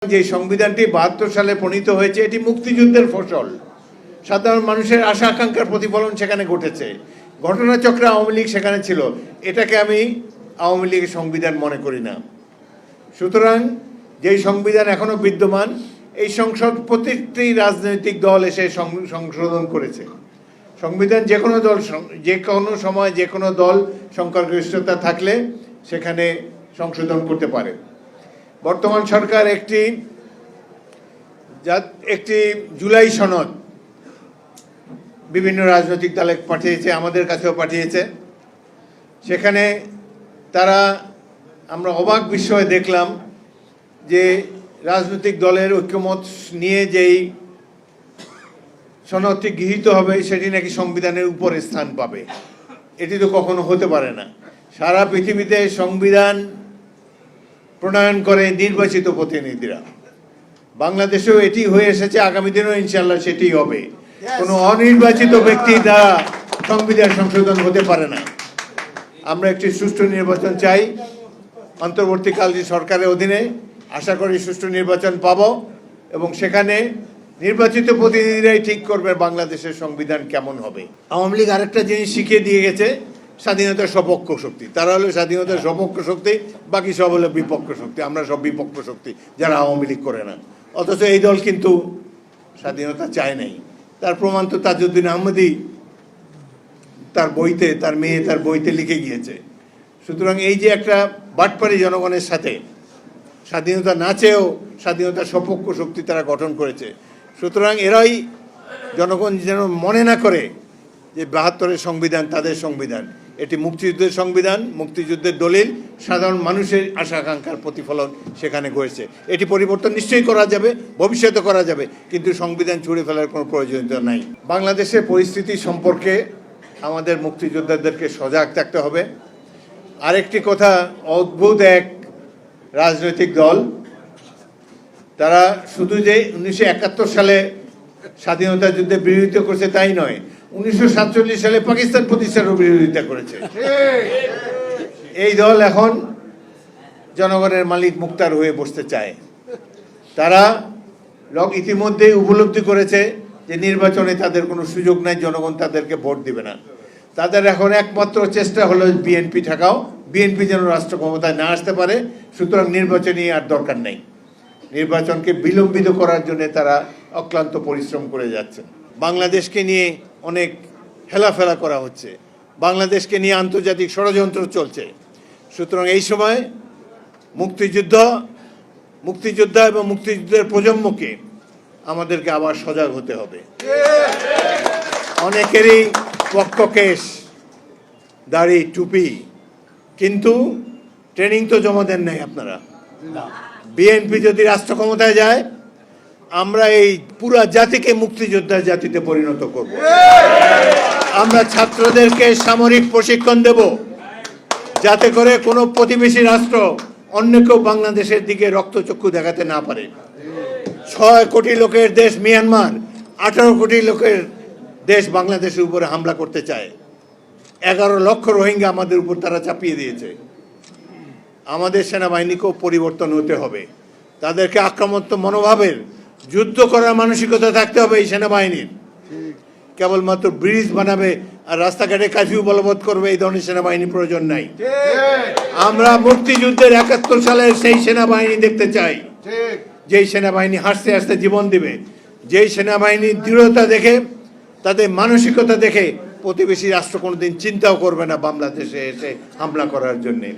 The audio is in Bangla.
যে সংবিধানটি ৭২ সালে প্রণীত হয়েছে এটি মুক্তিযুদ্ধের ফসল। সাধারণ মানুষের আশা আকাঙ্ক্ষার প্রতিফলন সেখানে ঘটেছে। ঘটনাচক্রে আওয়ামী লীগ সেখানে ছিল, এটাকে আমি আওয়ামী লীগের সংবিধান মনে করি না। সুতরাং যেই সংবিধান এখনো বিদ্যমান, এই সংসদ প্রত্যেকটি রাজনৈতিক দল এসে সংশোধন করেছে। সংবিধান যে কোনো দল, যে কোনো সময় যে কোনো দল সংখ্যাগরিষ্ঠতা থাকলে সেখানে সংশোধন করতে পারে। বর্তমান সরকার একটি জুলাই সনদ বিভিন্ন রাজনৈতিক দলে পাঠিয়েছে, আমাদের কাছেও পাঠিয়েছে। সেখানে আমরা অবাক বিস্ময়ে দেখলাম যে রাজনৈতিক দলের ঐক্যমত নিয়ে যেই সনদটি গৃহীত হবে সেটি নাকি সংবিধানের উপরে স্থান পাবে। এটি তো কখনো হতে পারে না। সারা পৃথিবীতে সংবিধান প্রণয়ন করে নির্বাচিত প্রতিনিধিরা। বাংলাদেশেও এটি হয়ে এসেছে, আগামী দিনেও ইনশাল্লাহ সেটি হবে। কোনো অনির্বাচিত ব্যক্তি দ্বারা সংবিধান সংশোধন হতে পারে না। আমরা একটি সুষ্ঠু নির্বাচন চাই। অন্তর্বর্তীকালীন সরকারের অধীনে আশা করি সুষ্ঠু নির্বাচন পাব এবং সেখানে নির্বাচিত প্রতিনিধিরাই ঠিক করবে বাংলাদেশের সংবিধান কেমন হবে। আওয়ামী লীগ আরেকটা জিনিস শিখিয়ে দিয়ে গেছে, স্বাধীনতার সপক্ষ শক্তি। তারা হলো স্বাধীনতার সপক্ষ শক্তি, বাকি সব হলো বিপক্ষ শক্তি। আমরা সব বিপক্ষ শক্তি যারা আওয়ামী লীগ করে না। অথচ এই দল কিন্তু স্বাধীনতা চায় নাই। তার প্রমাণ তো তাজউদ্দিন আহমেদই তার বইতে লিখে গিয়েছে। সুতরাং এই যে একটা বাটপারি জনগণের সাথে স্বাধীনতা না চেয়েও স্বাধীনতার সপক্ষ শক্তি তারা গঠন করেছে। সুতরাং এরাই জনগণ যেন মনে না করে যে ৭২-এর সংবিধান তাদের সংবিধান। এটি মুক্তিযুদ্ধের সংবিধান, মুক্তিযুদ্ধের দলিল, সাধারণ মানুষের আশা আকাঙ্ক্ষার প্রতিফলন সেখানে ঘটেছে। এটি পরিবর্তন নিশ্চয়ই করা যাবে, ভবিষ্যতে করা যাবে, কিন্তু সংবিধান ছুঁড়ে ফেলার কোনো প্রয়োজনীয়তা নাই। বাংলাদেশের পরিস্থিতি সম্পর্কে আমাদের মুক্তিযোদ্ধাদেরকে সজাগ থাকতে হবে। আরেকটি কথা, অদ্ভুত এক রাজনৈতিক দল, তারা শুধু যে 1971 সালে স্বাধীনতা যুদ্ধে বিরোধিতা করছে তাই নয়, 1947 সালে পাকিস্তান প্রতিষ্ঠারও বিরোধিতা করেছে। এই দল এখন জনগণের মালিক মুক্তার হয়ে বসতে চায়। তারা ইতিমধ্যেই উপলব্ধি করেছে যে নির্বাচনে তাদের কোনো সুযোগ নাই, জনগণ তাদেরকে ভোট দিবে না। তাদের এখন একমাত্র চেষ্টা হলো বিএনপি ঠেকাও, বিএনপি যেন রাষ্ট্র ক্ষমতায় না আসতে পারে। সুতরাং নির্বাচনী আর দরকার নেই। নির্বাচনকে বিলম্বিত করার জন্য তারা অক্লান্ত পরিশ্রম করে যাচ্ছেন। বাংলাদেশকে নিয়ে অনেক হেলাফেলা করা হচ্ছে, বাংলাদেশকে নিয়ে আন্তর্জাতিক ষড়যন্ত্র চলছে। সুতরাং এই সময় মুক্তিযোদ্ধা এবং মুক্তিযুদ্ধের প্রজন্মকে আমাদেরকে আবার সজাগ হতে হবে। অনেকেরই পক্ষকেশ, দাড়ি, টুপি, কিন্তু ট্রেনিং তো জমা দেন নাই আপনারা। বিএনপি যদি রাষ্ট্র ক্ষমতায় যায়, আমরা এই পুরা জাতিকে মুক্তিযোদ্ধার জাতিতে পরিণত করব। আমরা ছাত্রদেরকে সামরিক প্রশিক্ষণ দেব, যাতে করে কোনো প্রতিবেশী রাষ্ট্র অন্য কেউ বাংলাদেশের দিকে রক্তচক্ষু দেখাতে না পারে। ৬ কোটি লোকের দেশ মিয়ানমার, ১৮ কোটি লোকের দেশ বাংলাদেশের উপরে হামলা করতে চায়। ১১ লক্ষ রোহিঙ্গা আমাদের উপর তারা চাপিয়ে দিয়েছে। আমাদের সেনাবাহিনীকেও পরিবর্তন হতে হবে। তাদেরকে আক্রমণাত্মক মনোভাবের, যুদ্ধ করার মানসিকতা থাকতে হবে এই সেনাবাহিনীর। কেবলমাত্র ব্রিজ বানাবে আর রাস্তাঘাটে কারফিউ বলবৎ করবে, এই ধরনের সেনাবাহিনীর প্রয়োজন নাই। আমরা মুক্তিযুদ্ধের ৭১ সালের সেই সেনাবাহিনী দেখতে চাই, যেই সেনাবাহিনী হাসতে হাসতে জীবন দিবে, যেই সেনাবাহিনীর দৃঢ়তা দেখে, তাদের মানসিকতা দেখে প্রতিবেশী রাষ্ট্র কোনোদিন চিন্তাও করবে না বাংলাদেশে এসে হামলা করার জন্যে।